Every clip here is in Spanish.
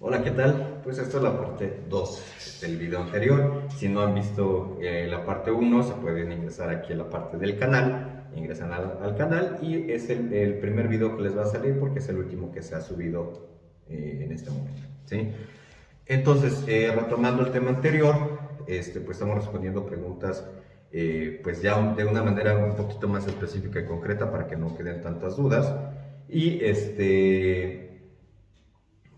Hola, ¿qué tal? Pues esta es la parte 2 del video anterior. Si no han visto la parte uno, se pueden ingresar aquí a la parte del canal. Ingresan al canal y es el primer video que les va a salir porque es el último que se ha subido en este momento, ¿sí? Entonces, retomando el tema anterior, pues estamos respondiendo preguntas pues ya de una manera un poquito más específica y concreta para que no queden tantas dudas. Y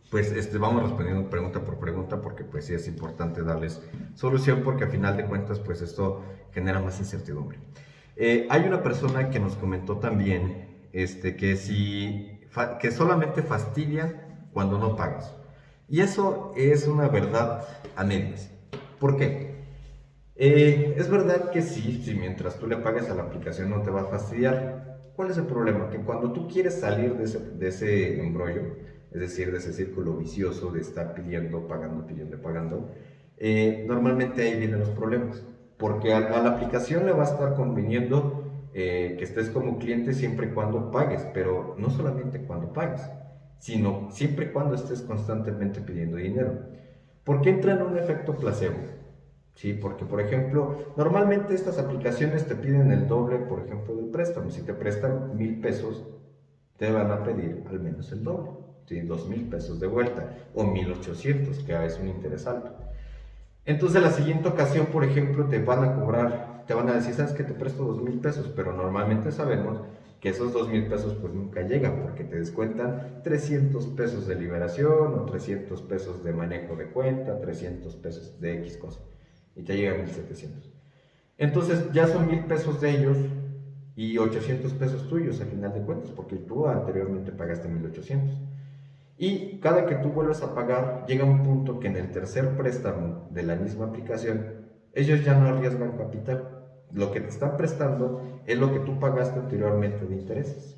pues vamos respondiendo pregunta por pregunta porque pues sí es importante darles solución porque a final de cuentas pues esto genera más incertidumbre. Hay una persona que nos comentó también que solamente fastidia cuando no pagas. Y eso es una verdad a medias. ¿Por qué? Es verdad que sí, si mientras tú le pagues a la aplicación no te va a fastidiar. ¿Cuál es el problema? Que cuando tú quieres salir de ese embrollo, es decir, de ese círculo vicioso de estar pidiendo, pagando, pidiendo, pagando, normalmente ahí vienen los problemas. Porque a la aplicación le va a estar conveniendo que estés como cliente siempre y cuando pagues, pero no solamente cuando pagues, sino siempre y cuando estés constantemente pidiendo dinero. ¿Por qué entra en un efecto placebo? Sí, porque por ejemplo, normalmente estas aplicaciones te piden el doble, por ejemplo, del préstamo. Si te prestan 1,000 pesos, te van a pedir al menos el doble, ¿sí? 2,000 pesos de vuelta o 1,800, que es un interés alto. Entonces, la siguiente ocasión, por ejemplo, te van a cobrar, te van a decir, sabes que te presto 2,000 pesos, pero normalmente sabemos que esos 2,000 pesos pues nunca llegan porque te descuentan 300 pesos de liberación o 300 pesos de manejo de cuenta, 300 pesos de X cosa y te llegan 1,700. Entonces ya son 1,000 pesos de ellos y 800 pesos tuyos al final de cuentas porque tú anteriormente pagaste 1,800. Y cada que tú vuelves a pagar, llega un punto que en el tercer préstamo de la misma aplicación, ellos ya no arriesgan capital. Lo que te están prestando es lo que tú pagaste anteriormente de intereses,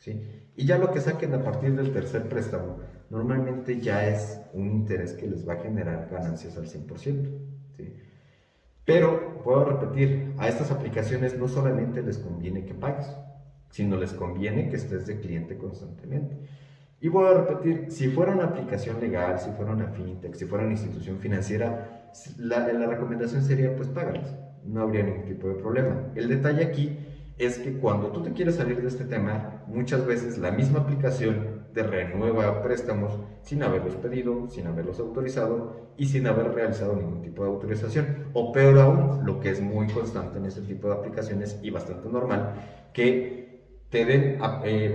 ¿sí? Y ya lo que saquen a partir del tercer préstamo, normalmente ya es un interés que les va a generar ganancias al 100%, ¿sí? Pero, puedo repetir, a estas aplicaciones no solamente les conviene que pagues, sino les conviene que estés de cliente constantemente. Y voy a repetir, si fuera una aplicación legal, si fuera una fintech, si fuera una institución financiera, la recomendación sería pues págalas, no habría ningún tipo de problema. El detalle aquí es que cuando tú te quieres salir de este tema, muchas veces la misma aplicación te renueva préstamos sin haberlos pedido, sin haberlos autorizado y sin haber realizado ningún tipo de autorización. O peor aún, lo que es muy constante en este tipo de aplicaciones y bastante normal, que te den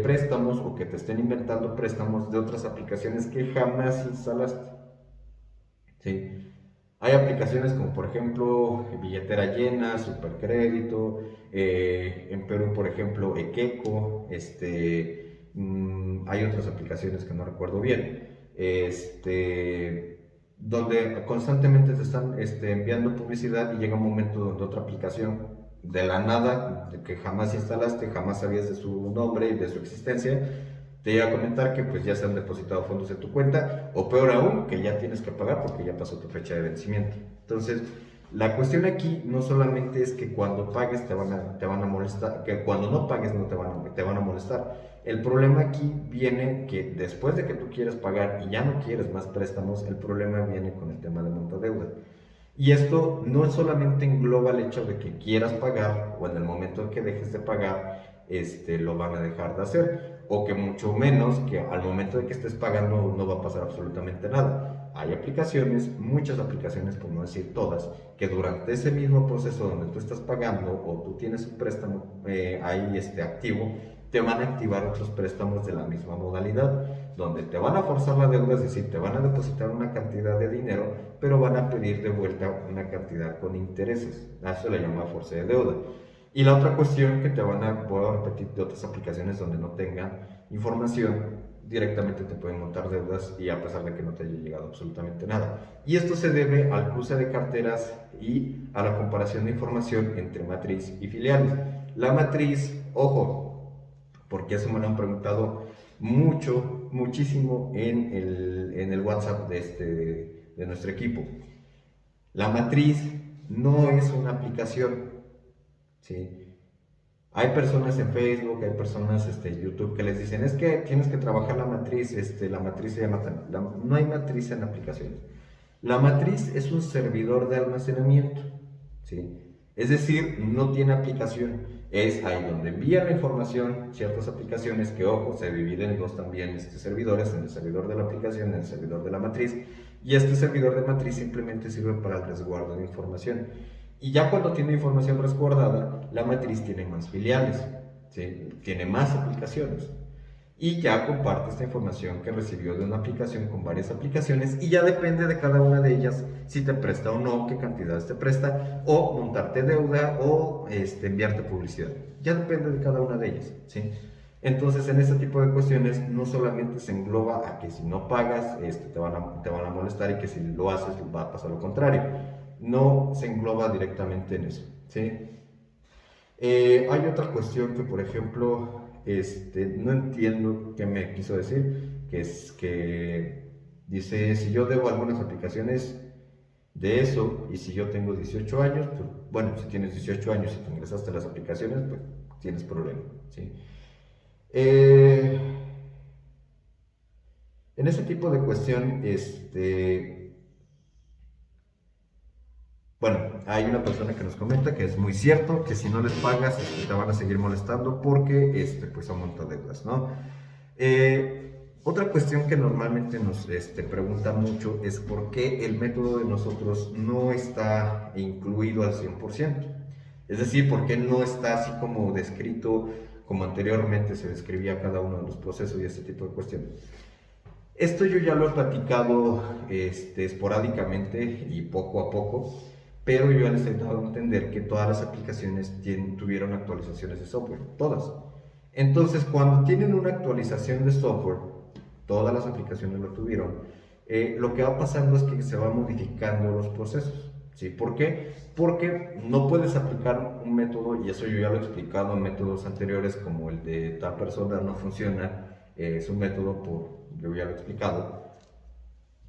préstamos o que te estén inventando préstamos de otras aplicaciones que jamás instalaste. ¿Sí? Hay aplicaciones como por ejemplo Billetera Llena, Supercrédito, en Perú por ejemplo Equeco, hay otras aplicaciones que no recuerdo bien, donde constantemente te están enviando publicidad y llega un momento donde otra aplicación de la nada, de que jamás instalaste, jamás sabías de su nombre y de su existencia, te iba a comentar que pues ya se han depositado fondos en tu cuenta o peor aún, que ya tienes que pagar porque ya pasó tu fecha de vencimiento. Entonces, la cuestión aquí no solamente es que cuando pagues te van a molestar, que cuando no pagues no te van a molestar. El problema aquí viene que después de que tú quieres pagar y ya no quieres más préstamos, el problema viene con el tema de montadeuda. Y esto no solamente engloba el hecho de que quieras pagar o en el momento en que dejes de pagar, lo van a dejar de hacer, o que mucho menos que al momento de que estés pagando no va a pasar absolutamente nada. Hay aplicaciones, muchas aplicaciones, por no decir todas, que durante ese mismo proceso donde tú estás pagando o tú tienes un préstamo ahí activo, te van a activar otros préstamos de la misma modalidad, donde te van a forzar la deuda, es decir, te van a depositar una cantidad de dinero, pero van a pedir de vuelta una cantidad con intereses. A eso le llama force de deuda. Y la otra cuestión que te van a, puedo repetir, de otras aplicaciones donde no tengan información, directamente te pueden montar deudas y a pesar de que no te haya llegado absolutamente nada. Y esto se debe al cruce de carteras y a la comparación de información entre matriz y filiales. La matriz, ojo, porque eso me lo han preguntado mucho, muchísimo en el WhatsApp de nuestro equipo. La matriz no es una aplicación, ¿sí? Hay personas en Facebook, hay personas en YouTube que les dicen, es que tienes que trabajar la matriz, la matriz se llama, no hay matriz en aplicaciones. La matriz es un servidor de almacenamiento, ¿sí? Es decir, no tiene aplicación. Es ahí donde envía la información, ciertas aplicaciones que, ojo, se dividen en dos también servidores, en el servidor de la aplicación y en el servidor de la matriz. Y este servidor de matriz simplemente sirve para el resguardo de información. Y ya cuando tiene información resguardada, la matriz tiene más filiales, ¿sí? Tiene más aplicaciones. Y ya comparte esta información que recibió de una aplicación con varias aplicaciones y ya depende de cada una de ellas si te presta o no, qué cantidades te presta, o montarte deuda o enviarte publicidad. Ya depende de cada una de ellas, ¿sí? Entonces, en este tipo de cuestiones no solamente se engloba a que si no pagas te van a molestar y que si lo haces va a pasar lo contrario. No se engloba directamente en eso, ¿sí? Hay otra cuestión que, por ejemplo, no entiendo qué me quiso decir, que es que dice, si yo debo algunas aplicaciones de eso y si yo tengo 18 años, pues bueno, si tienes 18 años y te ingresaste a las aplicaciones, pues tienes problema, ¿sí? Eh, en ese tipo de cuestión, bueno, hay una persona que nos comenta que es muy cierto que si no les pagas te van a seguir molestando porque pues aumenta deudas, ¿no? Otra cuestión que normalmente nos pregunta mucho es por qué el método de nosotros no está incluido al 100%. Es decir, por qué no está así como descrito, como anteriormente se describía cada uno de los procesos y este tipo de cuestiones. Esto yo ya lo he platicado esporádicamente y poco a poco, pero yo ya les he dado a entender que todas las aplicaciones tuvieron actualizaciones de software, todas. Entonces, cuando tienen una actualización de software, todas las aplicaciones lo tuvieron, lo que va pasando es que se van modificando los procesos. ¿Sí? ¿Por qué? Porque no puedes aplicar un método, y eso yo ya lo he explicado en métodos anteriores, como el de tal persona no funciona, es un método yo ya lo he explicado.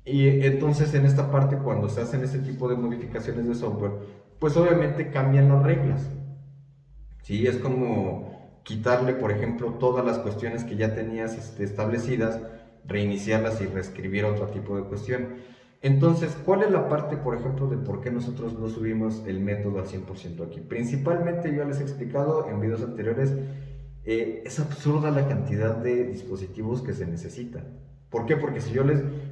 Y entonces en esta parte, cuando se hacen este tipo de modificaciones de software, pues obviamente cambian las reglas. ¿Sí? Es como quitarle, por ejemplo, todas las cuestiones que ya tenías establecidas, reiniciarlas y reescribir otro tipo de cuestión. Entonces, ¿cuál es la parte, por ejemplo, de por qué nosotros no subimos el método al 100% aquí? Principalmente, yo les he explicado en videos anteriores, es absurda la cantidad de dispositivos que se necesitan. ¿Por qué? Porque si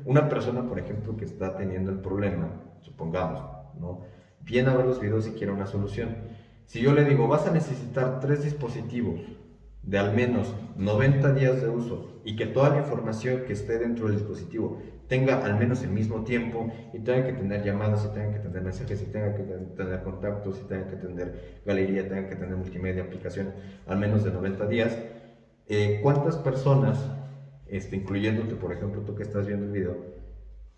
una persona, por ejemplo, que está teniendo el problema, supongamos, ¿no? Viene a ver los videos y quiere una solución. Si yo le digo, vas a necesitar 3 dispositivos de al menos 90 días de uso y que toda la información que esté dentro del dispositivo tenga al menos el mismo tiempo y tenga que tener llamadas, y tenga que tener mensajes, y tenga que tener contactos, y tenga que tener galería, tenga que tener multimedia, aplicación, al menos de 90 días, ¿cuántas personas, incluyéndote, por ejemplo, tú que estás viendo el video,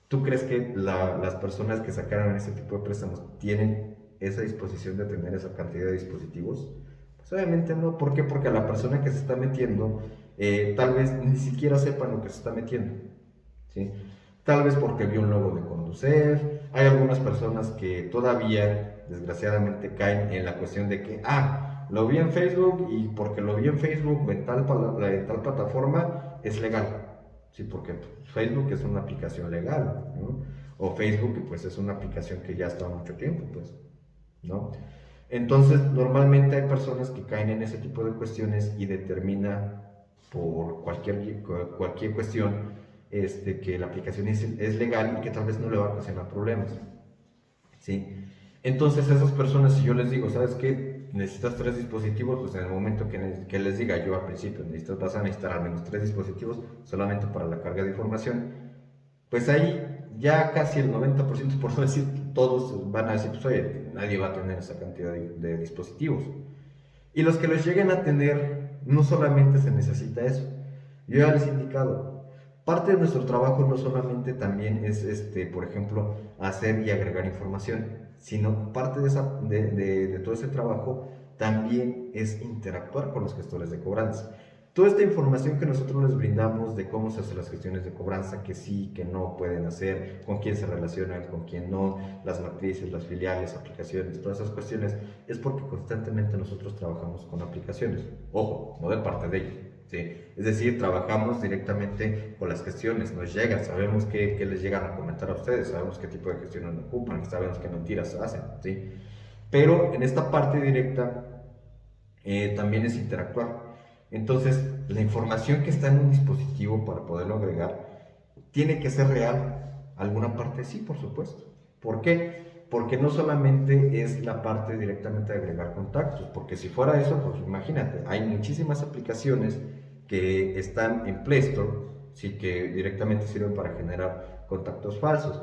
tú crees que las personas que sacaron ese tipo de préstamos tienen esa disposición de tener esa cantidad de dispositivos? Pues obviamente no. ¿Por qué? Porque a la persona que se está metiendo tal vez ni siquiera sepa lo que se está metiendo, ¿sí? Tal vez porque vio un logo de Conducef. Hay algunas personas que todavía, desgraciadamente, caen en la cuestión de que, lo vi en Facebook y porque lo vi en Facebook o en tal plataforma es legal. Sí, porque Facebook es una aplicación legal, ¿no? O Facebook, pues es una aplicación que ya está mucho tiempo, pues, ¿no? Entonces, normalmente hay personas que caen en ese tipo de cuestiones y determina por cualquier cuestión que la aplicación es legal y que tal vez no le va a ocasionar problemas, ¿sí? Entonces, esas personas, si yo les digo, ¿sabes qué? Necesitas 3 dispositivos, pues en el momento que les diga yo al principio, vas a necesitar al menos 3 dispositivos solamente para la carga de información, pues ahí ya casi el 90%, por no decir todos, van a decir, pues oye, nadie va a tener esa cantidad de dispositivos. Y los que los lleguen a tener, no solamente se necesita eso. Yo ya les he indicado, parte de nuestro trabajo no solamente también es, por ejemplo, hacer y agregar información, sino parte de todo ese trabajo también es interactuar con los gestores de cobranza. Toda esta información que nosotros les brindamos de cómo se hacen las gestiones de cobranza, que sí, que no pueden hacer, con quién se relacionan, con quién no, las matrices, las filiales, aplicaciones, todas esas cuestiones, es porque constantemente nosotros trabajamos con aplicaciones. Ojo, no de parte de ellos. ¿Sí? Es decir, trabajamos directamente con las gestiones, nos llega, sabemos qué les llegan a comentar a ustedes, sabemos qué tipo de gestiones ocupan, sabemos qué mentiras hacen. ¿Sí? Pero en esta parte directa también es interactuar. Entonces, la información que está en un dispositivo para poderlo agregar tiene que ser real. ¿Alguna parte? Sí, por supuesto. ¿Por qué? Porque no solamente es la parte directamente de agregar contactos, porque si fuera eso, pues imagínate, hay muchísimas aplicaciones que están en Play Store, sí, que directamente sirven para generar contactos falsos.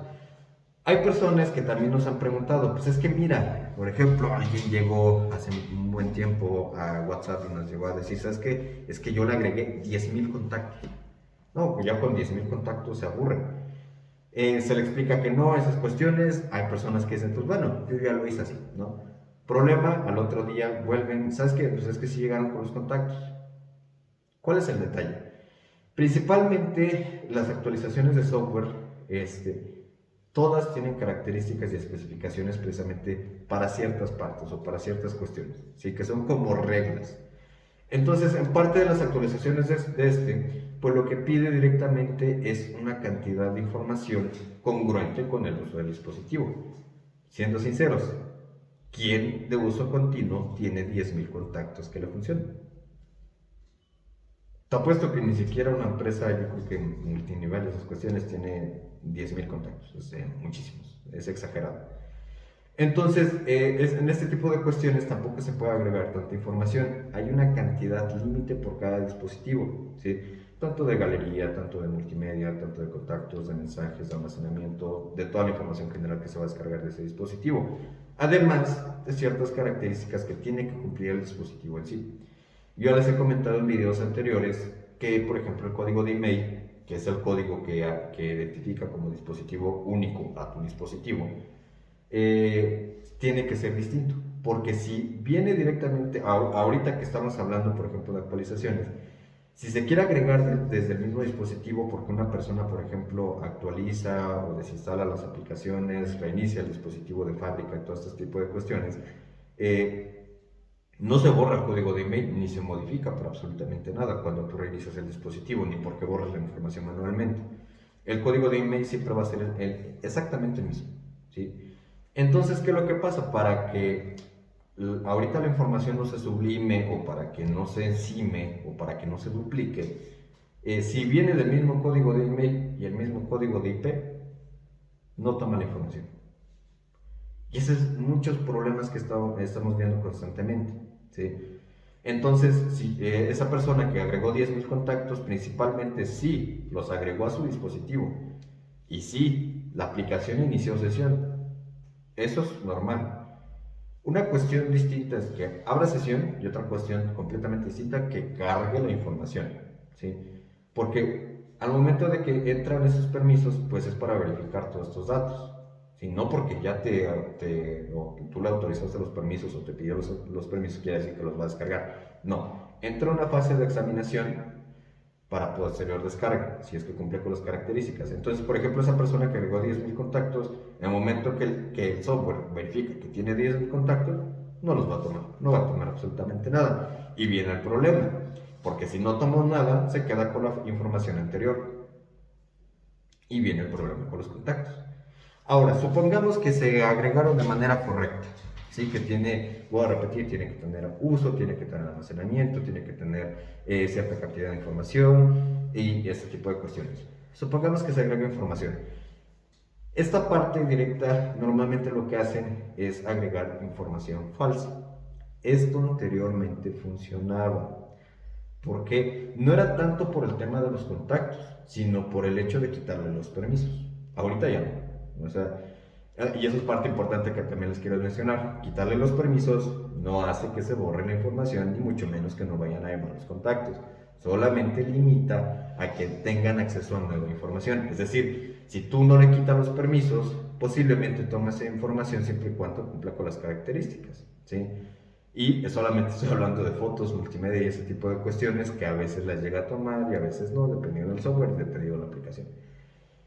Hay personas que también nos han preguntado, pues es que mira, por ejemplo, alguien llegó hace un buen tiempo a WhatsApp y nos llegó a decir, ¿sabes qué? Es que yo le agregué 10,000 contactos. No, pues ya con 10,000 contactos se aburren. Se le explica que no, esas cuestiones, hay personas que dicen, pues bueno, yo ya lo hice así, ¿no? Problema, al otro día vuelven, ¿sabes qué? Pues es que sí llegaron con los contactos. ¿Cuál es el detalle? Principalmente las actualizaciones de software, todas tienen características y especificaciones precisamente para ciertas partes o para ciertas cuestiones, ¿sí? Que son como reglas. Entonces, en parte de las actualizaciones pues lo que pide directamente es una cantidad de información congruente con el uso del dispositivo. Siendo sinceros, ¿quién de uso continuo tiene 10,000 contactos que le funcionen? Te apuesto que ni siquiera una empresa, yo creo que en multinivel de esas cuestiones, tiene 10,000 contactos, muchísimos, es exagerado. Entonces, en este tipo de cuestiones tampoco se puede agregar tanta información. Hay una cantidad límite por cada dispositivo, ¿sí? Tanto de galería, tanto de multimedia, tanto de contactos, de mensajes, de almacenamiento, de toda la información general que se va a descargar de ese dispositivo. Además de ciertas características que tiene que cumplir el dispositivo en sí. Yo les he comentado en videos anteriores que, por ejemplo, el código de email, que es el código que identifica como dispositivo único a tu dispositivo, tiene que ser distinto. Porque si viene directamente, ahorita que estamos hablando, por ejemplo, de actualizaciones, si se quiere agregar desde el mismo dispositivo porque una persona, por ejemplo, actualiza o desinstala las aplicaciones, reinicia el dispositivo de fábrica y todo este tipo de cuestiones, no se borra el código de email ni se modifica por absolutamente nada cuando tú reinicias el dispositivo, ni porque borras la información manualmente. El código de email siempre va a ser exactamente el mismo, ¿sí? Entonces, ¿qué es lo que pasa? Para que ahorita la información no se sublime o para que no se encime o para que no se duplique, si viene del mismo código de email y el mismo código de IP, no toma la información. Y esos son muchos problemas que estamos viendo constantemente, ¿sí? Entonces, si esa persona que agregó 10,000 contactos, principalmente sí los agregó a su dispositivo y sí, la aplicación inició sesión, eso es normal. Una cuestión distinta es que abra sesión y otra cuestión completamente distinta que cargue la información, ¿sí? Porque al momento de que entran esos permisos, pues es para verificar todos estos datos, ¿sí? No porque ya tú le autorizaste los permisos o te pidió los permisos, quiere decir que los va a descargar. No, entra una fase de examinación para posterior descarga, si es que cumple con las características. Entonces, por ejemplo, esa persona que agregó 10,000 contactos, en el momento que el software verifica que tiene 10,000 contactos, no los va a tomar, no va a tomar absolutamente nada. Y viene el problema, porque si no tomó nada, se queda con la información anterior. Y viene el problema con los contactos. Ahora, supongamos que se agregaron de manera correcta. ¿Sí? Que voy a repetir, tiene que tener uso, tiene que tener almacenamiento, tiene que tener cierta cantidad de información y este tipo de cuestiones. Supongamos que se agrega información. Esta parte directa normalmente lo que hacen es agregar información falsa. Esto anteriormente funcionaba. Porque no era tanto por el tema de los contactos, sino por el hecho de quitarle los permisos. Ahorita ya no. O sea, y eso es parte importante que también les quiero mencionar. Quitarle los permisos no hace que se borre la información, ni mucho menos que no vayan a llamar los contactos. Solamente limita a que tengan acceso a nueva información. Es decir, si tú no le quitas los permisos, posiblemente tome esa información siempre y cuando cumpla con las características, ¿sí? Y solamente estoy hablando de fotos, multimedia y ese tipo de cuestiones que a veces las llega a tomar y a veces no, dependiendo del software y dependiendo de la aplicación.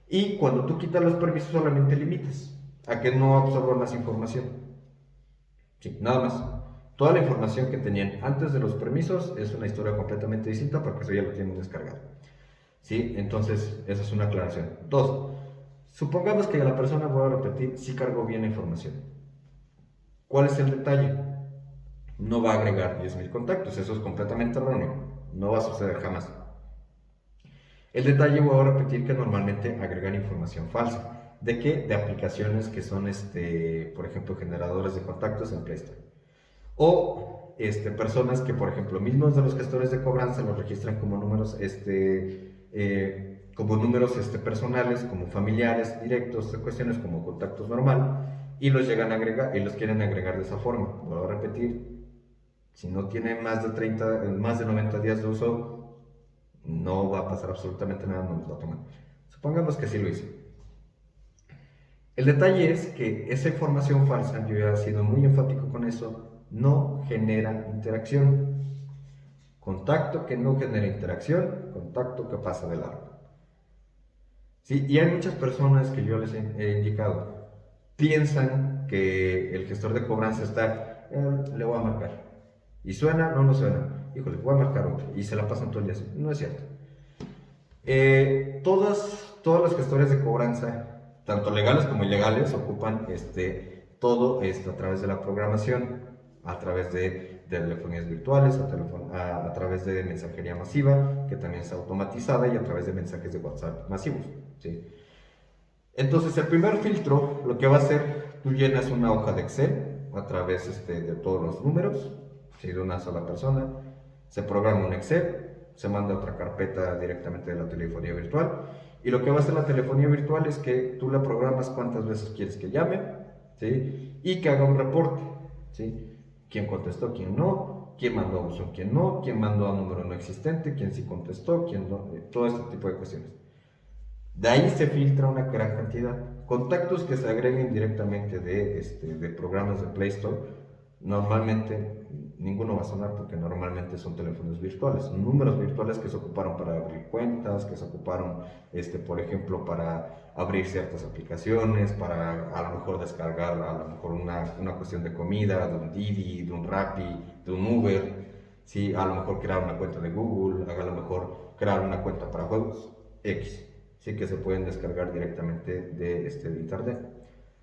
Y cuando tú quitas los permisos solamente limitas a que no absorban más información. Sí, nada más. Toda la información que tenían antes de los permisos es una historia completamente distinta porque eso ya lo tienen descargado. ¿Sí? Entonces, esa es una aclaración. Dos, supongamos que la persona, voy a repetir, sí cargó bien la información. ¿Cuál es el detalle? No va a agregar 10.000 contactos, eso es completamente erróneo. No va a suceder jamás. El detalle, voy a repetir, que normalmente agregan información falsa. ¿De qué? De aplicaciones que son, por ejemplo, generadores de contactos en Play Store. O personas que, por ejemplo, mismos de los gestores de cobranza los registran como números, personales, como familiares, directos, cuestiones como contactos normal, y los llegan a agregar, y los quieren agregar de esa forma. Vuelvo a repetir, si no tiene más de 90 días de uso, no va a pasar absolutamente nada, no nos va a tomar. Supongamos que sí lo hice. El detalle es que esa información falsa, yo ya he sido muy enfático con eso, no genera interacción. Contacto que no genera interacción, contacto que pasa de largo. ¿Sí? Y hay muchas personas que yo les he indicado, piensan que el gestor de cobranza está, le voy a marcar. Y suena, no suena. Híjole, voy a marcar otro. Y se la pasan todo el día así. No es cierto. Todos los gestores de cobranza, tanto legales como ilegales, ocupan todo esto a través de la programación, a través de telefonías virtuales, a través de mensajería masiva, que también es automatizada, y a través de mensajes de WhatsApp masivos. ¿Sí? Entonces, el primer filtro, lo que va a hacer, tú llenas una hoja de Excel a través de todos los números, ¿sí? De una sola persona, se programa un Excel, se manda a otra carpeta directamente de la telefonía virtual, y lo que va a hacer la telefonía virtual es que tú la programas cuántas veces quieres que llame, ¿sí? Y que haga un reporte, ¿sí? Quién contestó, quién no, quién mandó a buzón, quién no, quién mandó a número no existente, quién sí contestó, quién no, todo este tipo de cuestiones. De ahí se filtra una gran cantidad. Contactos que se agreguen directamente de programas de Play Store, normalmente ninguno va a sonar porque normalmente son teléfonos virtuales, números virtuales que se ocuparon para abrir cuentas, que se ocuparon, por ejemplo, para abrir ciertas aplicaciones, para a lo mejor descargar a lo mejor una cuestión de comida, de un Didi, de un Rappi, de un Uber, ¿sí? A lo mejor crear una cuenta de Google, a lo mejor crear una cuenta para juegos, X. Sí, que se pueden descargar directamente de internet.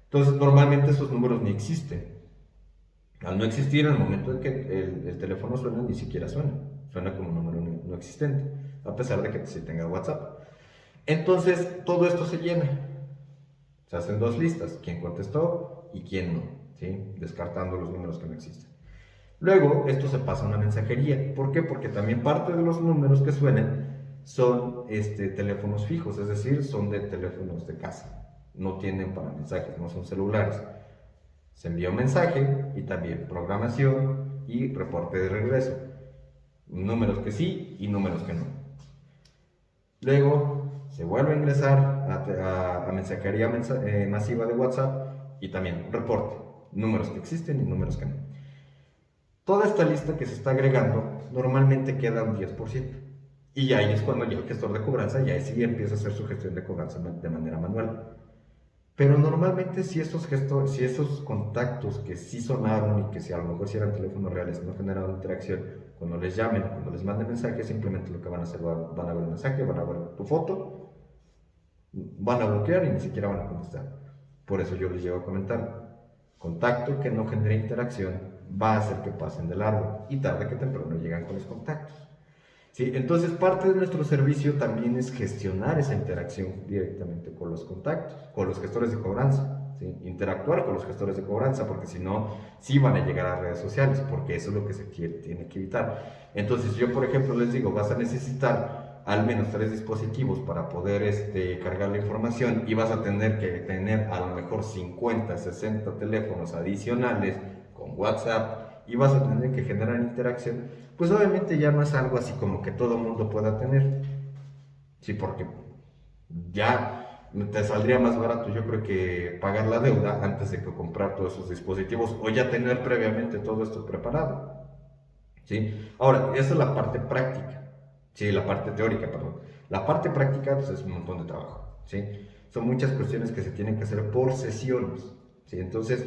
Entonces, normalmente esos números ni existen. Al no existir, al momento en que el teléfono suena, ni siquiera suena. Suena como un número no existente, a pesar de que sí tenga WhatsApp. Entonces, todo esto se llena. Se hacen dos listas, quién contestó y quién no, ¿sí? Descartando los números que no existen. Luego, esto se pasa a una mensajería. ¿Por qué? Porque también parte de los números que suenan son teléfonos fijos, es decir, son de teléfonos de casa. No tienen para mensajes, no son celulares. Se envía un mensaje y también programación y reporte de regreso. Números que sí y números que no. Luego se vuelve a ingresar a mensajería masiva de WhatsApp y también reporte. Números que existen y números que no. Toda esta lista que se está agregando normalmente queda un 10%. Y ahí es cuando ya el gestor de cobranza ya sí empieza a hacer su gestión de cobranza de manera manual. Pero normalmente si esos contactos que sí sonaron y que si a lo mejor si eran teléfonos reales no generaron interacción, cuando les llamen, cuando les manden mensajes, simplemente lo que van a hacer, van a ver el mensaje, van a ver tu foto, van a bloquear y ni siquiera van a contestar. Por eso yo les llevo a comentar, contacto que no genere interacción va a hacer que pasen de largo y tarde que temprano llegan con los contactos. ¿Sí? Entonces, parte de nuestro servicio también es gestionar esa interacción directamente con los contactos, con los gestores de cobranza, ¿sí? Interactuar con los gestores de cobranza, porque si no, sí van a llegar a redes sociales, porque eso es lo que tiene que evitar. Entonces, yo, por ejemplo, les digo, vas a necesitar al menos 3 dispositivos para poder cargar la información y vas a tener que tener a lo mejor 50, 60 teléfonos adicionales con WhatsApp y vas a tener que generar interacción, pues obviamente ya no es algo así como que todo el mundo pueda tener. Sí, porque ya te saldría más barato, yo creo, que pagar la deuda antes de que comprar todos esos dispositivos o ya tener previamente todo esto preparado. ¿Sí? Ahora, esa es la parte práctica, ¿sí? La parte teórica, perdón. La parte práctica pues, es un montón de trabajo, ¿sí? Son muchas cuestiones que se tienen que hacer por sesiones, ¿sí? Entonces,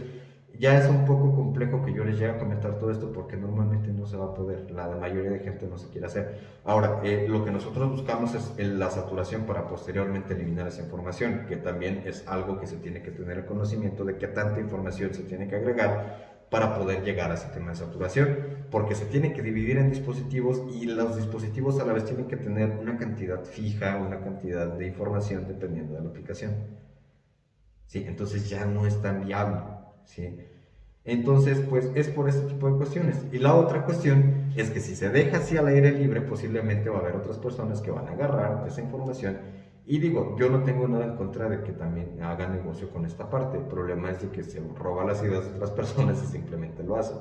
ya es un poco complejo que yo les llegue a comentar todo esto porque normalmente no se va a poder, la mayoría de gente no se quiere hacer. Ahora, lo que nosotros buscamos es la saturación para posteriormente eliminar esa información, que también es algo que se tiene que tener el conocimiento de que tanta información se tiene que agregar para poder llegar a ese tema de saturación, porque se tiene que dividir en dispositivos y los dispositivos a la vez tienen que tener una cantidad fija, una cantidad de información dependiendo de la aplicación. ¿Sí? Entonces ya no es tan viable. ¿Sí? Entonces, pues es por este tipo de cuestiones. Y la otra cuestión es que si se deja así al aire libre, posiblemente va a haber otras personas que van a agarrar esa información. Y digo, yo no tengo nada en contra de que también hagan negocio con esta parte. El problema es de que se roba las ideas de otras personas y simplemente lo hacen.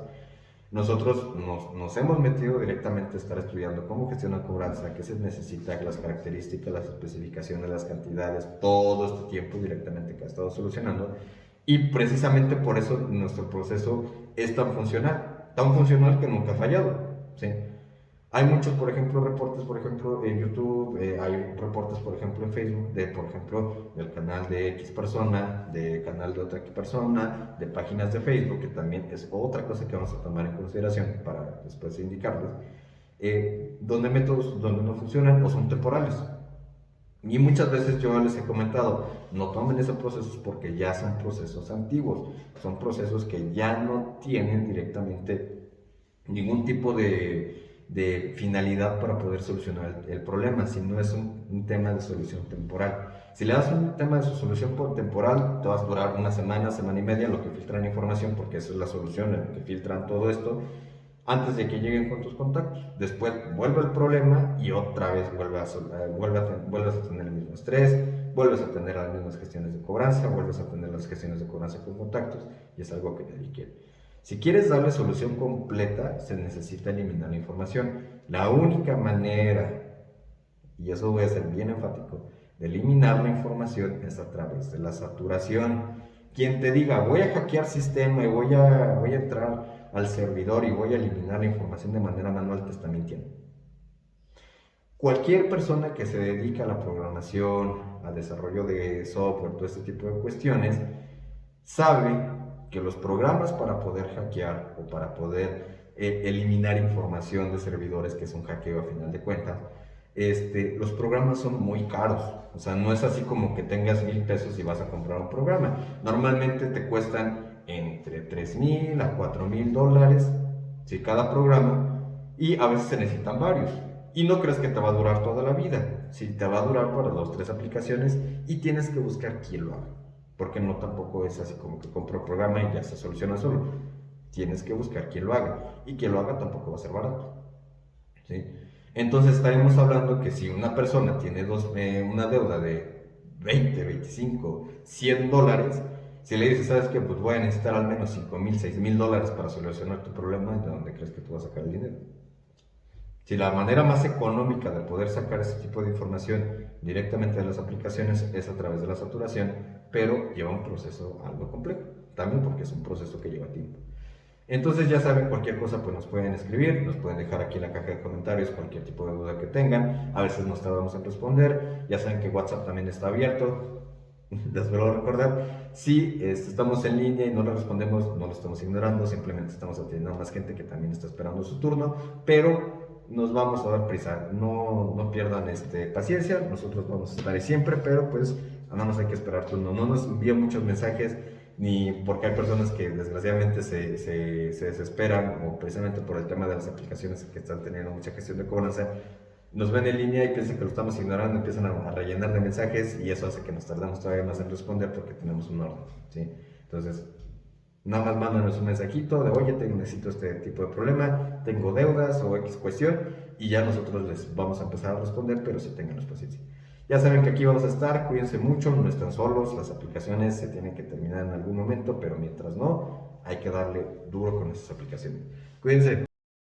Nosotros nos hemos metido directamente a estar estudiando cómo gestionar cobranza, qué se necesita, las características, las especificaciones, las cantidades, todo este tiempo directamente que ha estado solucionando. Y precisamente por eso nuestro proceso es tan funcional que nunca ha fallado. ¿Sí? Hay muchos, por ejemplo, reportes, por ejemplo, en YouTube, hay reportes, por ejemplo, en Facebook, de, por ejemplo, del canal de X persona, del canal de otra X persona, de páginas de Facebook, que también es otra cosa que vamos a tomar en consideración para después indicarles, donde métodos donde no funcionan o son temporales. Y muchas veces yo les he comentado, no tomen esos procesos porque ya son procesos antiguos, son procesos que ya no tienen directamente ningún tipo de finalidad para poder solucionar el problema, si no es un tema de solución temporal. Si le das un tema de solución temporal, te vas a durar una semana, semana y media, lo que filtran información, porque esa es la solución, en lo que filtran todo esto, antes de que lleguen con tus contactos. Después vuelve el problema y otra vez vuelves a tener el mismo estrés, vuelves a tener las mismas gestiones de cobranza, vuelves a tener las gestiones de cobranza con contactos y es algo que nadie quiere. Si quieres darle solución completa, se necesita eliminar la información. La única manera, y eso voy a ser bien enfático, de eliminar la información es a través de la saturación. Quien te diga, voy a hackear sistema y voy a entrar al servidor y voy a eliminar la información de manera manual, te está mintiendo. Cualquier persona que se dedica a la programación, al desarrollo de software, todo este tipo de cuestiones, sabe que los programas para poder hackear o para poder eliminar información de servidores, que es un hackeo a final de cuentas, los programas son muy caros. O sea, no es así como que tengas 1,000 pesos y vas a comprar un programa. Normalmente te cuestan entre 3,000 a 4,000 dólares, ¿sí? Cada programa, y a veces se necesitan varios. Y no crees que te va a durar toda la vida. Sí, te va a durar para 2 o 3 aplicaciones y tienes que buscar quién lo haga. Porque no tampoco es así como que compro el programa y ya se soluciona solo. Tienes que buscar quién lo haga. Y quien lo haga tampoco va a ser barato. ¿Sí? Entonces estaremos hablando que si una persona tiene una deuda de 20, 25, 100 dólares, si le dices, ¿sabes qué? Pues voy a necesitar al menos 5,000, 6,000 dólares para solucionar tu problema, ¿de dónde crees que tú vas a sacar el dinero? Si la manera más económica de poder sacar ese tipo de información directamente de las aplicaciones es a través de la saturación, pero lleva un proceso algo complejo, también porque es un proceso que lleva tiempo. Entonces ya saben, cualquier cosa pues nos pueden escribir, nos pueden dejar aquí en la caja de comentarios cualquier tipo de duda que tengan, a veces nos tardamos en responder, ya saben que WhatsApp también está abierto, les vuelvo a recordar, si estamos en línea y no le respondemos, no lo estamos ignorando, simplemente estamos atendiendo a más gente que también está esperando su turno, pero nos vamos a dar prisa, no pierdan paciencia, nosotros vamos a estar ahí siempre, pero pues nada más hay que esperar turno, no nos envíen muchos mensajes, ni porque hay personas que desgraciadamente se desesperan, o precisamente por el tema de las aplicaciones que están teniendo mucha gestión de cobranza, nos ven en línea y piensan que lo estamos ignorando, empiezan a rellenar de mensajes y eso hace que nos tardemos todavía más en responder porque tenemos un orden, ¿sí? Entonces, nada más mándanos un mensajito de, oye, necesito este tipo de problema, tengo deudas o X cuestión, y ya nosotros les vamos a empezar a responder, pero sí tengan paciencia. Ya saben que aquí vamos a estar, cuídense mucho, no están solos, las aplicaciones se tienen que terminar en algún momento, pero mientras no, hay que darle duro con esas aplicaciones. Cuídense.